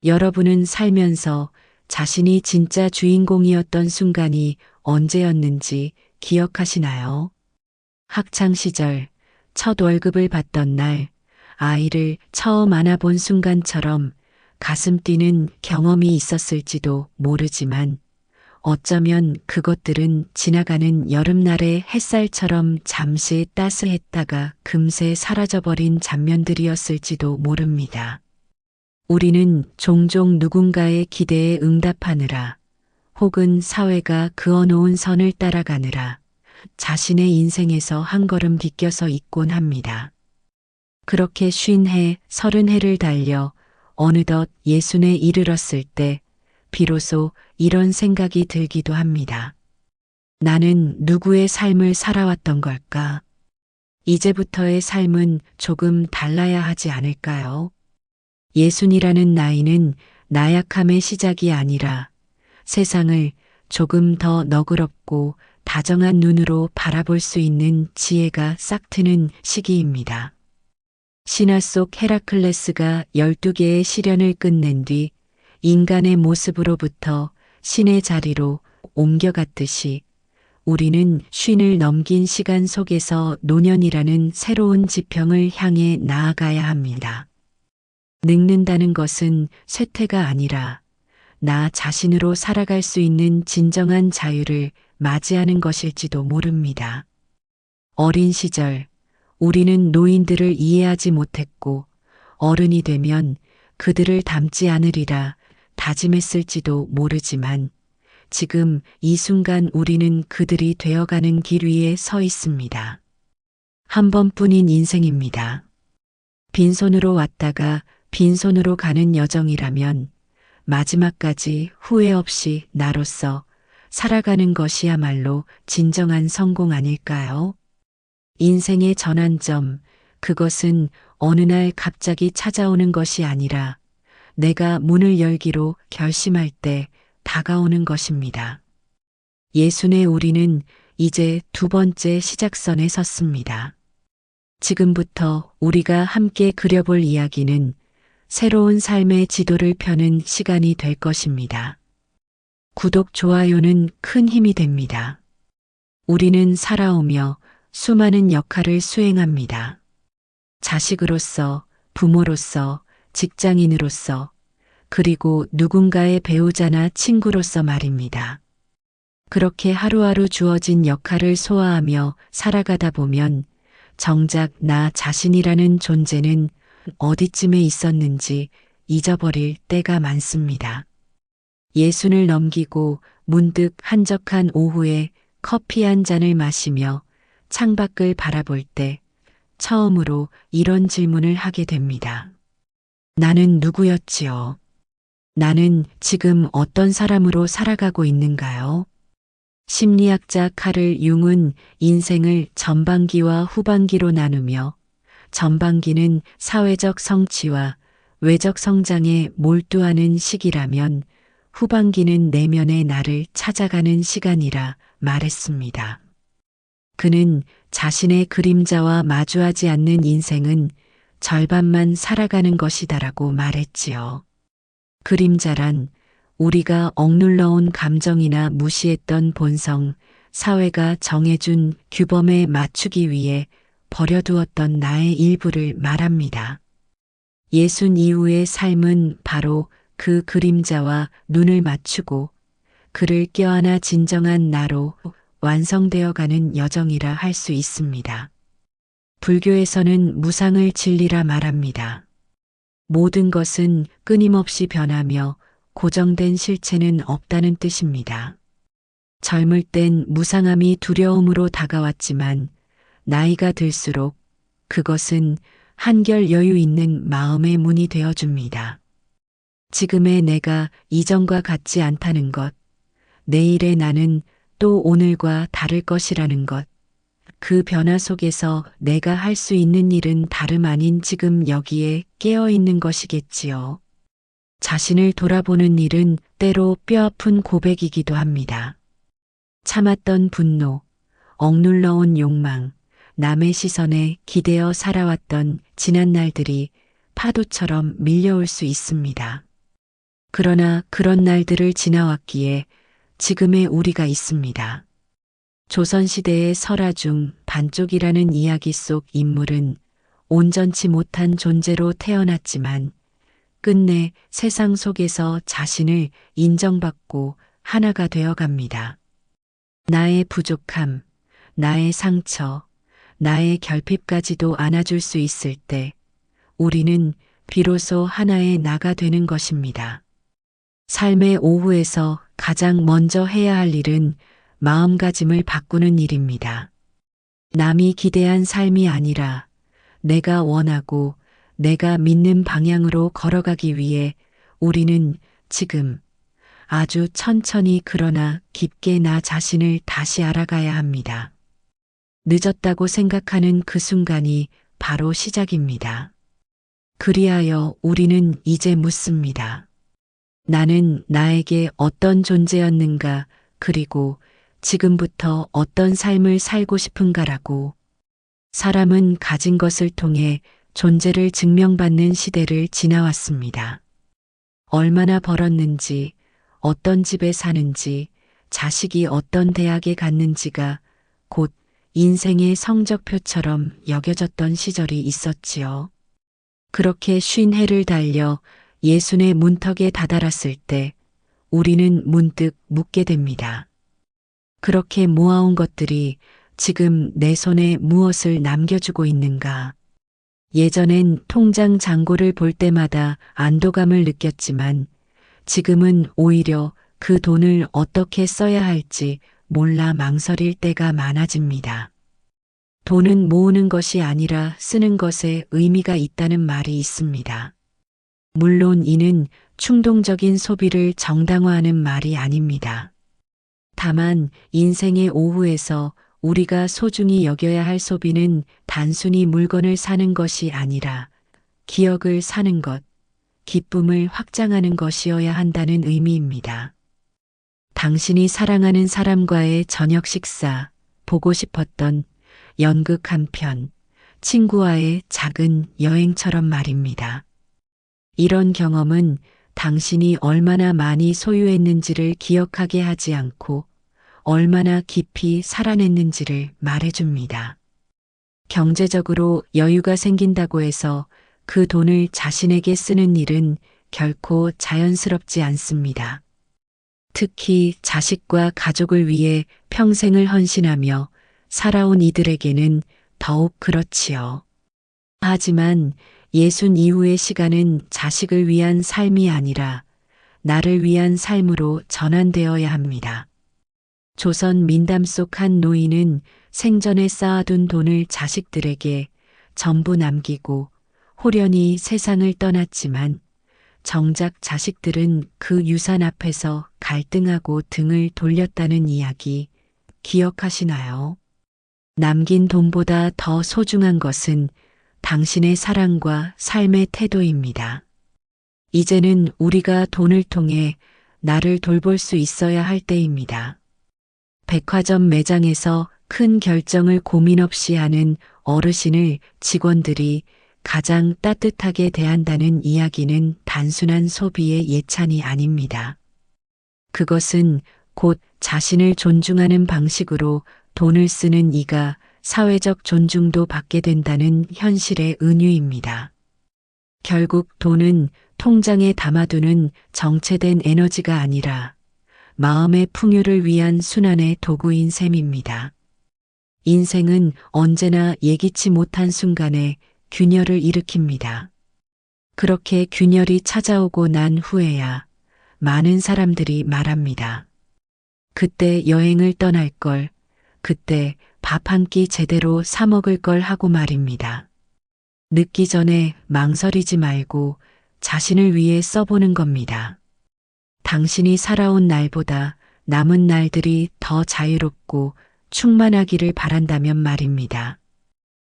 여러분은 살면서 자신이 진짜 주인공이었던 순간이 언제였는지 기억하시나요? 학창 시절 첫 월급을 받던 날, 아이를 처음 안아본 순간처럼 가슴 뛰는 경험이 있었을지도 모르지만 어쩌면 그것들은 지나가는 여름날의 햇살처럼 잠시 따스했다가 금세 사라져버린 장면들이었을지도 모릅니다. 우리는 종종 누군가의 기대에 응답하느라 혹은 사회가 그어놓은 선을 따라가느라 자신의 인생에서 한 걸음 비껴서 있곤 합니다. 그렇게 50해, 30해를 달려 어느덧 60에 이르렀을 때 비로소 이런 생각이 들기도 합니다. 나는 누구의 삶을 살아왔던 걸까? 이제부터의 삶은 조금 달라야 하지 않을까요? 60이라는 나이는 나약함의 시작이 아니라 세상을 조금 더 너그럽고 다정한 눈으로 바라볼 수 있는 지혜가 싹트는 시기입니다. 신화 속 헤라클레스가 12개의 시련을 끝낸 뒤 인간의 모습으로부터 신의 자리로 옮겨갔듯이 우리는 쉰을 넘긴 시간 속에서 노년이라는 새로운 지평을 향해 나아가야 합니다. 늙는다는 것은 쇠퇴가 아니라 나 자신으로 살아갈 수 있는 진정한 자유를 맞이하는 것일지도 모릅니다. 어린 시절 우리는 노인들을 이해하지 못했고 어른이 되면 그들을 닮지 않으리라 다짐했을지도 모르지만 지금 이 순간 우리는 그들이 되어가는 길 위에 서 있습니다. 한 번뿐인 인생입니다. 빈손으로 왔다가 빈손으로 가는 여정이라면 마지막까지 후회 없이 나로서 살아가는 것이야말로 진정한 성공 아닐까요? 인생의 전환점, 그것은 어느 날 갑자기 찾아오는 것이 아니라 내가 문을 열기로 결심할 때 다가오는 것입니다. 60의 우리는 이제 두 번째 시작선에 섰습니다. 지금부터 우리가 함께 그려볼 이야기는 새로운 삶의 지도를 펴는 시간이 될 것입니다. 구독, 좋아요는 큰 힘이 됩니다. 우리는 살아오며 수많은 역할을 수행합니다. 자식으로서, 부모로서, 직장인으로서, 그리고 누군가의 배우자나 친구로서 말입니다. 그렇게 하루하루 주어진 역할을 소화하며 살아가다 보면 정작 나 자신이라는 존재는 어디쯤에 있었는지 잊어버릴 때가 많습니다. 60을 넘기고 문득 한적한 오후에 커피 한 잔을 마시며 창밖을 바라볼 때 처음으로 이런 질문을 하게 됩니다. 나는 누구였지요? 나는 지금 어떤 사람으로 살아가고 있는가요? 심리학자 카를 융은 인생을 전반기와 후반기로 나누며 전반기는 사회적 성취와 외적 성장에 몰두하는 시기라면 후반기는 내면의 나를 찾아가는 시간이라 말했습니다. 그는 자신의 그림자와 마주하지 않는 인생은 절반만 살아가는 것이다라고 말했지요. 그림자란 우리가 억눌러온 감정이나 무시했던 본성, 사회가 정해준 규범에 맞추기 위해 버려두었던 나의 일부를 말합니다. 60 이후의 삶은 바로 그 그림자와 눈을 맞추고 그를 껴안아 진정한 나로 완성되어가는 여정이라 할 수 있습니다. 불교에서는 무상을 진리라 말합니다. 모든 것은 끊임없이 변하며 고정된 실체는 없다는 뜻입니다. 젊을 땐 무상함이 두려움으로 다가왔지만 나이가 들수록 그것은 한결 여유 있는 마음의 문이 되어줍니다. 지금의 내가 이전과 같지 않다는 것, 내일의 나는 또 오늘과 다를 것이라는 것, 그 변화 속에서 내가 할 수 있는 일은 다름 아닌 지금 여기에 깨어있는 것이겠지요. 자신을 돌아보는 일은 때로 뼈아픈 고백이기도 합니다. 참았던 분노, 억눌러온 욕망, 남의 시선에 기대어 살아왔던 지난 날들이 파도처럼 밀려올 수 있습니다. 그러나 그런 날들을 지나왔기에 지금의 우리가 있습니다. 조선시대의 설화중 반쪽이라는 이야기 속 인물은 온전치 못한 존재로 태어났지만 끝내 세상 속에서 자신을 인정받고 하나가 되어 갑니다. 나의 부족함, 나의 상처, 나의 결핍까지도 안아줄 수 있을 때 우리는 비로소 하나의 나가 되는 것입니다. 삶의 오후에서 가장 먼저 해야 할 일은 마음가짐을 바꾸는 일입니다. 남이 기대한 삶이 아니라 내가 원하고 내가 믿는 방향으로 걸어가기 위해 우리는 지금 아주 천천히 그러나 깊게 나 자신을 다시 알아가야 합니다. 늦었다고 생각하는 그 순간이 바로 시작입니다. 그리하여 우리는 이제 묻습니다. 나는 나에게 어떤 존재였는가, 그리고 지금부터 어떤 삶을 살고 싶은가라고. 사람은 가진 것을 통해 존재를 증명받는 시대를 지나왔습니다. 얼마나 벌었는지, 어떤 집에 사는지, 자식이 어떤 대학에 갔는지가 곧 인생의 성적표처럼 여겨졌던 시절이 있었지요. 그렇게 50해를 달려 60의 문턱에 다다랐을 때 우리는 문득 묻게 됩니다. 그렇게 모아온 것들이 지금 내 손에 무엇을 남겨주고 있는가? 예전엔 통장 잔고를 볼 때마다 안도감을 느꼈지만 지금은 오히려 그 돈을 어떻게 써야 할지 몰라 망설일 때가 많아집니다. 돈은 모으는 것이 아니라 쓰는 것에 의미가 있다는 말이 있습니다. 물론 이는 충동적인 소비를 정당화하는 말이 아닙니다. 다만 인생의 오후에서 우리가 소중히 여겨야 할 소비는 단순히 물건을 사는 것이 아니라 기억을 사는 것, 기쁨을 확장하는 것이어야 한다는 의미입니다. 당신이 사랑하는 사람과의 저녁 식사, 보고 싶었던 연극 한 편, 친구와의 작은 여행처럼 말입니다. 이런 경험은 당신이 얼마나 많이 소유했는지를 기억하게 하지 않고 얼마나 깊이 살아냈는지를 말해줍니다. 경제적으로 여유가 생긴다고 해서 그 돈을 자신에게 쓰는 일은 결코 자연스럽지 않습니다. 특히 자식과 가족을 위해 평생을 헌신하며 살아온 이들에게는 더욱 그렇지요. 하지만 예순 이후의 시간은 자식을 위한 삶이 아니라 나를 위한 삶으로 전환되어야 합니다. 조선 민담 속 한 노인은 생전에 쌓아둔 돈을 자식들에게 전부 남기고 호련히 세상을 떠났지만 정작 자식들은 그 유산 앞에서 갈등하고 등을 돌렸다는 이야기 기억하시나요? 남긴 돈보다 더 소중한 것은 당신의 사랑과 삶의 태도입니다. 이제는 우리가 돈을 통해 나를 돌볼 수 있어야 할 때입니다. 백화점 매장에서 큰 결정을 고민 없이 하는 어르신을 직원들이 가장 따뜻하게 대한다는 이야기는 단순한 소비의 예찬이 아닙니다. 그것은 곧 자신을 존중하는 방식으로 돈을 쓰는 이가 사회적 존중도 받게 된다는 현실의 은유입니다. 결국 돈은 통장에 담아두는 정체된 에너지가 아니라 마음의 풍요를 위한 순환의 도구인 셈입니다. 인생은 언제나 예기치 못한 순간에 균열을 일으킵니다. 그렇게 균열이 찾아오고 난 후에야 많은 사람들이 말합니다. 그때 여행을 떠날 걸, 그때 밥 한 끼 제대로 사 먹을 걸 하고 말입니다. 늦기 전에 망설이지 말고 자신을 위해 써보는 겁니다. 당신이 살아온 날보다 남은 날들이 더 자유롭고 충만하기를 바란다면 말입니다.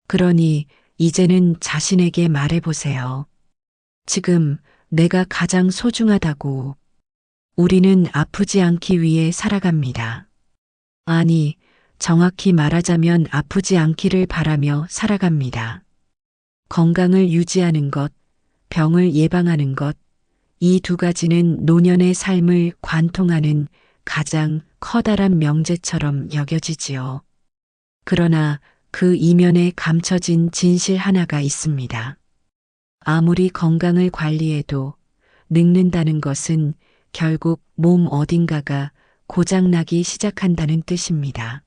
그러니 이제는 자신에게 말해보세요. 지금 내가 가장 소중하다고. 우리는 아프지 않기 위해 살아갑니다. 아니, 정확히 말하자면 아프지 않기를 바라며 살아갑니다. 건강을 유지하는 것, 병을 예방하는 것, 이 두 가지는 노년의 삶을 관통하는 가장 커다란 명제처럼 여겨지지요. 그러나 그 이면에 감춰진 진실 하나가 있습니다. 아무리 건강을 관리해도 늙는다는 것은 결국 몸 어딘가가 고장나기 시작한다는 뜻입니다.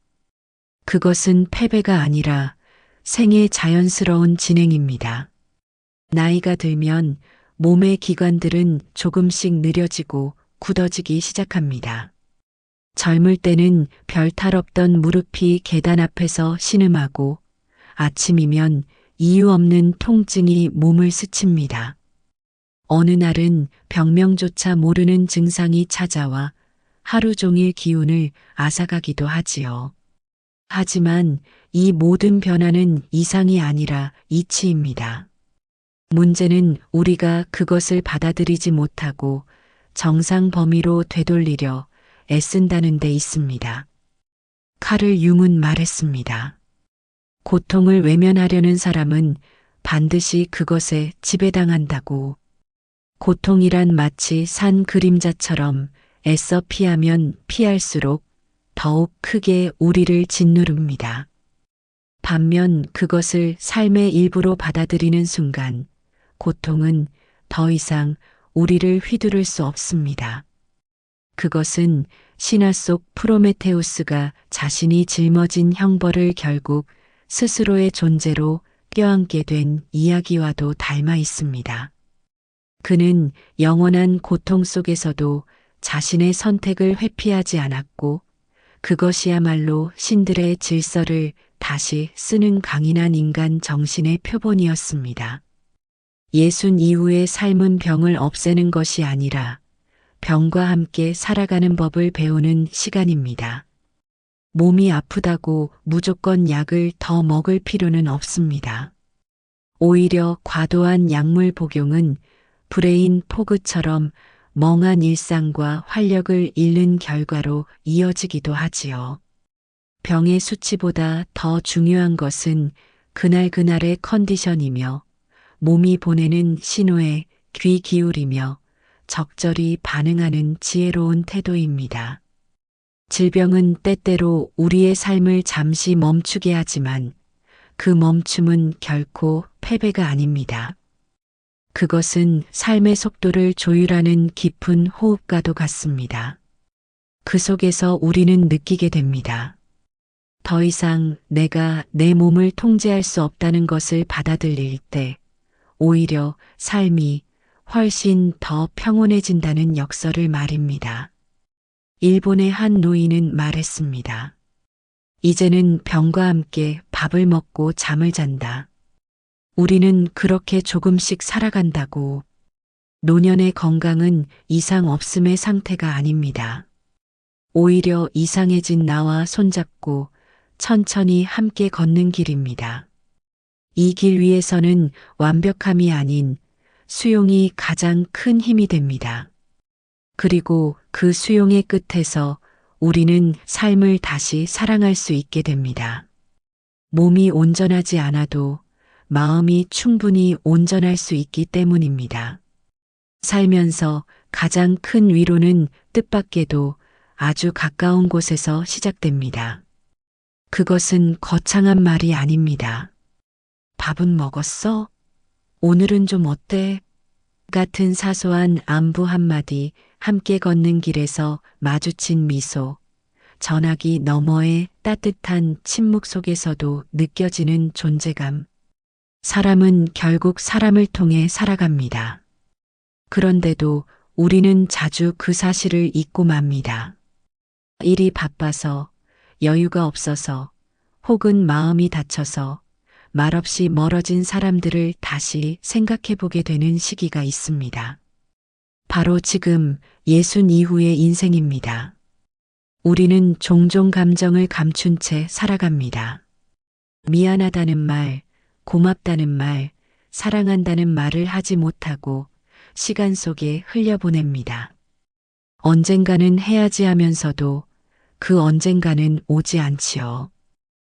그것은 패배가 아니라 생의 자연스러운 진행입니다. 나이가 들면 몸의 기관들은 조금씩 느려지고 굳어지기 시작합니다. 젊을 때는 별 탈 없던 무릎이 계단 앞에서 신음하고 아침이면 이유 없는 통증이 몸을 스칩니다. 어느 날은 병명조차 모르는 증상이 찾아와 하루 종일 기운을 앗아가기도 하지요. 하지만 이 모든 변화는 이상이 아니라 이치입니다. 문제는 우리가 그것을 받아들이지 못하고 정상 범위로 되돌리려 애쓴다는 데 있습니다. 카를 융은 말했습니다. 고통을 외면하려는 사람은 반드시 그것에 지배당한다고. 고통이란 마치 산 그림자처럼 애써 피하면 피할수록 더욱 크게 우리를 짓누릅니다. 반면 그것을 삶의 일부로 받아들이는 순간 고통은 더 이상 우리를 휘두를 수 없습니다. 그것은 신화 속 프로메테우스가 자신이 짊어진 형벌을 결국 스스로의 존재로 껴안게 된 이야기와도 닮아 있습니다. 그는 영원한 고통 속에서도 자신의 선택을 회피하지 않았고 그것이야말로 신들의 질서를 다시 쓰는 강인한 인간 정신의 표본이었습니다. 예순 이후의 삶은 병을 없애는 것이 아니라 병과 함께 살아가는 법을 배우는 시간입니다. 몸이 아프다고 무조건 약을 더 먹을 필요는 없습니다. 오히려 과도한 약물 복용은 브레인 포그처럼 멍한 일상과 활력을 잃는 결과로 이어지기도 하지요. 병의 수치보다 더 중요한 것은 그날그날의 컨디션이며 몸이 보내는 신호에 귀 기울이며 적절히 반응하는 지혜로운 태도입니다. 질병은 때때로 우리의 삶을 잠시 멈추게 하지만 그 멈춤은 결코 패배가 아닙니다. 그것은 삶의 속도를 조율하는 깊은 호흡과도 같습니다. 그 속에서 우리는 느끼게 됩니다. 더 이상 내가 내 몸을 통제할 수 없다는 것을 받아들일 때 오히려 삶이 훨씬 더 평온해진다는 역설을 말입니다. 일본의 한 노인은 말했습니다. 이제는 병과 함께 밥을 먹고 잠을 잔다. 우리는 그렇게 조금씩 살아간다고. 노년의 건강은 이상 없음의 상태가 아닙니다. 오히려 이상해진 나와 손잡고 천천히 함께 걷는 길입니다. 이 길 위에서는 완벽함이 아닌 수용이 가장 큰 힘이 됩니다. 그리고 그 수용의 끝에서 우리는 삶을 다시 사랑할 수 있게 됩니다. 몸이 온전하지 않아도 마음이 충분히 온전할 수 있기 때문입니다. 살면서 가장 큰 위로는 뜻밖에도 아주 가까운 곳에서 시작됩니다. 그것은 거창한 말이 아닙니다. 밥은 먹었어? 오늘은 좀 어때? 같은 사소한 안부 한마디, 함께 걷는 길에서 마주친 미소, 전화기 너머의 따뜻한 침묵 속에서도 느껴지는 존재감. 사람은 결국 사람을 통해 살아갑니다. 그런데도 우리는 자주 그 사실을 잊고 맙니다. 일이 바빠서, 여유가 없어서, 혹은 마음이 다쳐서 말없이 멀어진 사람들을 다시 생각해 보게 되는 시기가 있습니다. 바로 지금 예순 이후의 인생입니다. 우리는 종종 감정을 감춘 채 살아갑니다. 미안하다는 말, 고맙다는 말, 사랑한다는 말을 하지 못하고 시간 속에 흘려보냅니다. 언젠가는 해야지 하면서도 그 언젠가는 오지 않지요.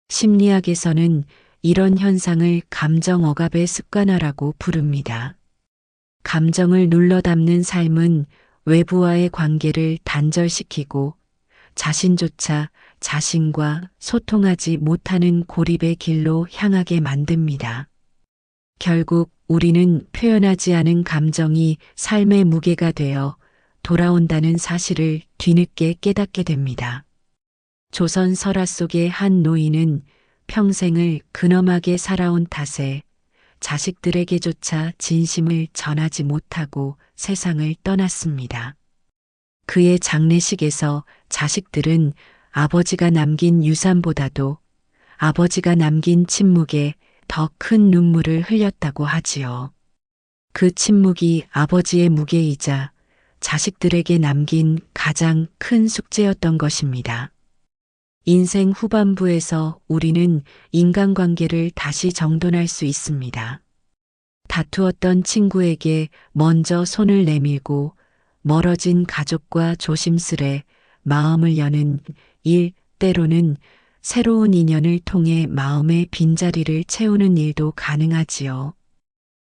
심리학에서는 이런 현상을 감정 억압의 습관화라고 부릅니다. 감정을 눌러 담는 삶은 외부와의 관계를 단절시키고 자신조차 자신과 소통하지 못하는 고립의 길로 향하게 만듭니다. 결국 우리는 표현하지 않은 감정이 삶의 무게가 되어 돌아온다는 사실을 뒤늦게 깨닫게 됩니다. 조선 설화 속의 한 노인은 평생을 근엄하게 살아온 탓에 자식들에게조차 진심을 전하지 못하고 세상을 떠났습니다. 그의 장례식에서 자식들은 아버지가 남긴 유산보다도 아버지가 남긴 침묵에 더 큰 눈물을 흘렸다고 하지요. 그 침묵이 아버지의 무게이자 자식들에게 남긴 가장 큰 숙제였던 것입니다. 인생 후반부에서 우리는 인간관계를 다시 정돈할 수 있습니다. 다투었던 친구에게 먼저 손을 내밀고 멀어진 가족과 조심스레 마음을 여는 일, 때로는 새로운 인연을 통해 마음의 빈자리를 채우는 일도 가능하지요.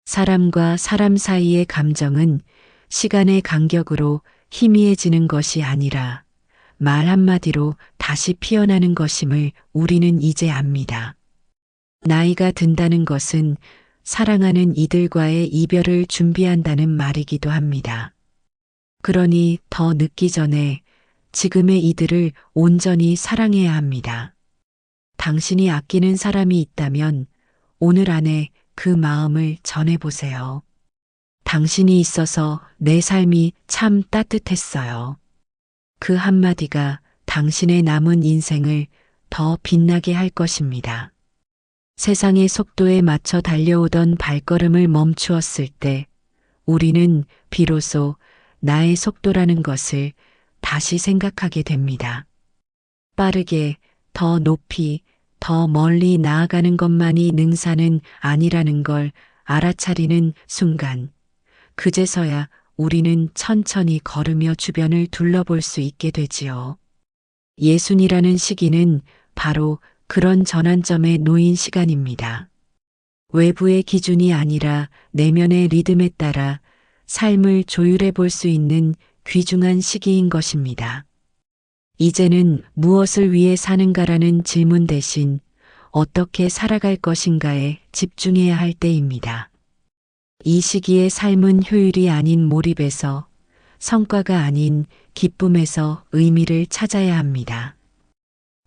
사람과 사람 사이의 감정은 시간의 간격으로 희미해지는 것이 아니라 말 한마디로 다시 피어나는 것임을 우리는 이제 압니다. 나이가 든다는 것은 사랑하는 이들과의 이별을 준비한다는 말이기도 합니다. 그러니 더 늦기 전에 지금의 이들을 온전히 사랑해야 합니다. 당신이 아끼는 사람이 있다면 오늘 안에 그 마음을 전해보세요. 당신이 있어서 내 삶이 참 따뜻했어요. 그 한마디가 당신의 남은 인생을 더 빛나게 할 것입니다. 세상의 속도에 맞춰 달려오던 발걸음을 멈추었을 때 우리는 비로소 나의 속도라는 것을 다시 생각하게 됩니다. 빠르게, 더 높이, 더 멀리 나아가는 것만이 능사는 아니라는 걸 알아차리는 순간, 그제서야 우리는 천천히 걸으며 주변을 둘러볼 수 있게 되지요. 예순이라는 시기는 바로 그런 전환점에 놓인 시간입니다. 외부의 기준이 아니라 내면의 리듬에 따라 삶을 조율해 볼 수 있는 귀중한 시기인 것입니다. 이제는 무엇을 위해 사는가라는 질문 대신 어떻게 살아갈 것인가에 집중해야 할 때입니다. 이 시기의 삶은 효율이 아닌 몰입에서, 성과가 아닌 기쁨에서 의미를 찾아야 합니다.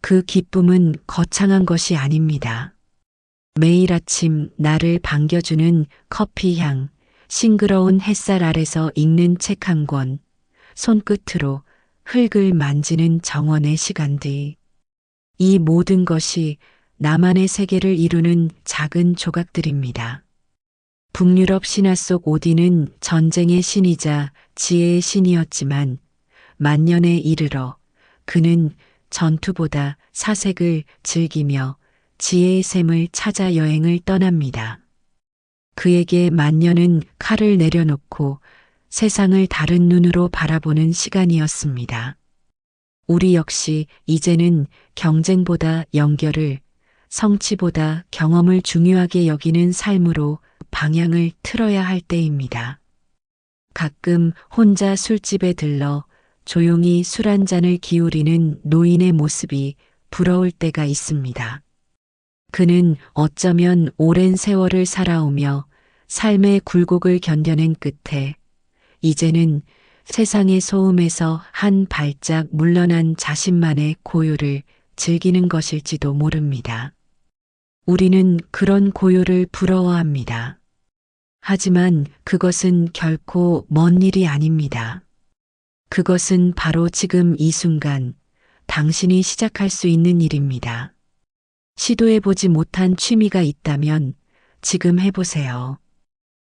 그 기쁨은 거창한 것이 아닙니다. 매일 아침 나를 반겨주는 커피 향, 싱그러운 햇살 아래서 읽는 책 한 권, 손끝으로 흙을 만지는 정원의 시간들. 이 모든 것이 나만의 세계를 이루는 작은 조각들입니다. 북유럽 신화 속 오딘은 전쟁의 신이자 지혜의 신이었지만 만년에 이르러 그는 전투보다 사색을 즐기며 지혜의 샘을 찾아 여행을 떠납니다. 그에게 만년은 칼을 내려놓고 세상을 다른 눈으로 바라보는 시간이었습니다. 우리 역시 이제는 경쟁보다 연결을, 성취보다 경험을 중요하게 여기는 삶으로 방향을 틀어야 할 때입니다. 가끔 혼자 술집에 들러 조용히 술 한 잔을 기울이는 노인의 모습이 부러울 때가 있습니다. 그는 어쩌면 오랜 세월을 살아오며 삶의 굴곡을 견뎌낸 끝에 이제는 세상의 소음에서 한 발짝 물러난 자신만의 고요를 즐기는 것일지도 모릅니다. 우리는 그런 고요를 부러워합니다. 하지만 그것은 결코 먼 일이 아닙니다. 그것은 바로 지금 이 순간 당신이 시작할 수 있는 일입니다. 시도해보지 못한 취미가 있다면 지금 해보세요.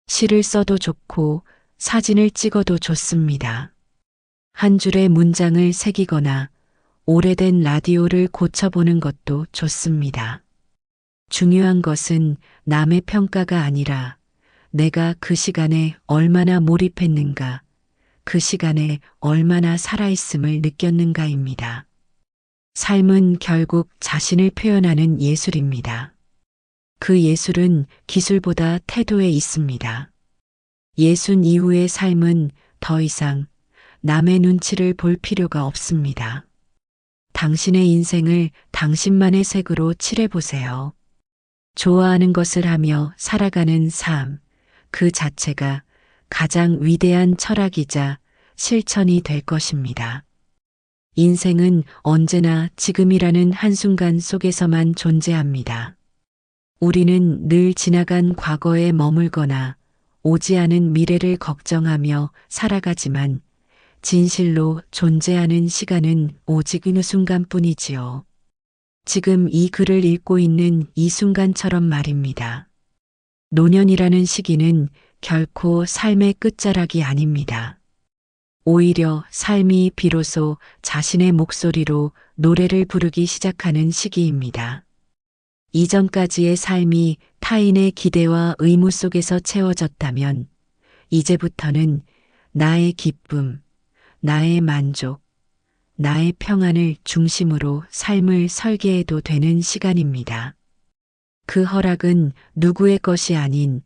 시를 써도 좋고 사진을 찍어도 좋습니다. 한 줄의 문장을 새기거나 오래된 라디오를 고쳐보는 것도 좋습니다. 중요한 것은 남의 평가가 아니라 내가 그 시간에 얼마나 몰입했는가, 그 시간에 얼마나 살아있음을 느꼈는가입니다. 삶은 결국 자신을 표현하는 예술입니다. 그 예술은 기술보다 태도에 있습니다. 예순 이후의 삶은 더 이상 남의 눈치를 볼 필요가 없습니다. 당신의 인생을 당신만의 색으로 칠해보세요. 좋아하는 것을 하며 살아가는 삶, 그 자체가 가장 위대한 철학이자 실천이 될 것입니다. 인생은 언제나 지금이라는 한순간 속에서만 존재합니다. 우리는 늘 지나간 과거에 머물거나 오지 않은 미래를 걱정하며 살아가지만 진실로 존재하는 시간은 오직 어느 순간뿐이지요. 지금 이 글을 읽고 있는 이 순간처럼 말입니다. 노년이라는 시기는 결코 삶의 끝자락이 아닙니다. 오히려 삶이 비로소 자신의 목소리로 노래를 부르기 시작하는 시기입니다. 이전까지의 삶이 타인의 기대와 의무 속에서 채워졌다면 이제부터는 나의 기쁨, 나의 만족, 나의 평안을 중심으로 삶을 설계해도 되는 시간입니다. 그 허락은 누구의 것이 아닌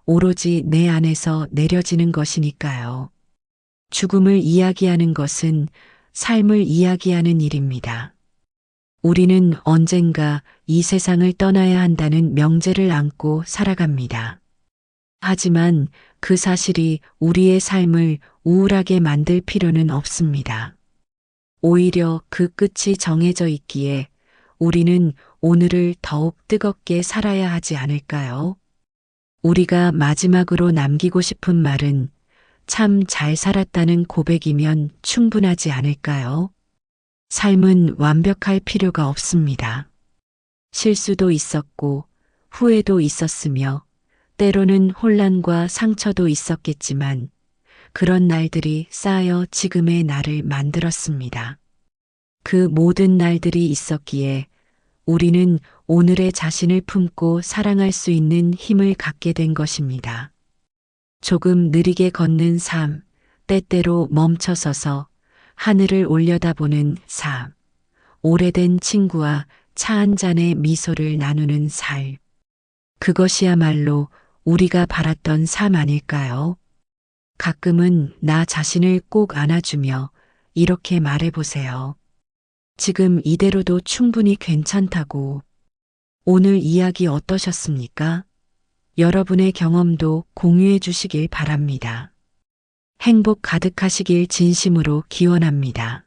오로지 내 안에서 내려지는 것이니까요. 죽음을 이야기하는 것은 삶을 이야기하는 일입니다. 우리는 언젠가 이 세상을 떠나야 한다는 명제를 안고 살아갑니다. 하지만 그 사실이 우리의 삶을 우울하게 만들 필요는 없습니다. 오히려 그 끝이 정해져 있기에 우리는 오늘을 더욱 뜨겁게 살아야 하지 않을까요? 우리가 마지막으로 남기고 싶은 말은 참 잘 살았다는 고백이면 충분하지 않을까요? 삶은 완벽할 필요가 없습니다. 실수도 있었고 후회도 있었으며 때로는 혼란과 상처도 있었겠지만 그런 날들이 쌓여 지금의 나를 만들었습니다. 그 모든 날들이 있었기에 우리는 오늘의 자신을 품고 사랑할 수 있는 힘을 갖게 된 것입니다. 조금 느리게 걷는 삶, 때때로 멈춰서서 하늘을 올려다보는 삶, 오래된 친구와 차 한 잔의 미소를 나누는 삶. 그것이야말로 우리가 바랐던 삶 아닐까요? 가끔은 나 자신을 꼭 안아주며 이렇게 말해보세요. 지금 이대로도 충분히 괜찮다고. 오늘 이야기 어떠셨습니까? 여러분의 경험도 공유해 주시길 바랍니다. 행복 가득하시길 진심으로 기원합니다.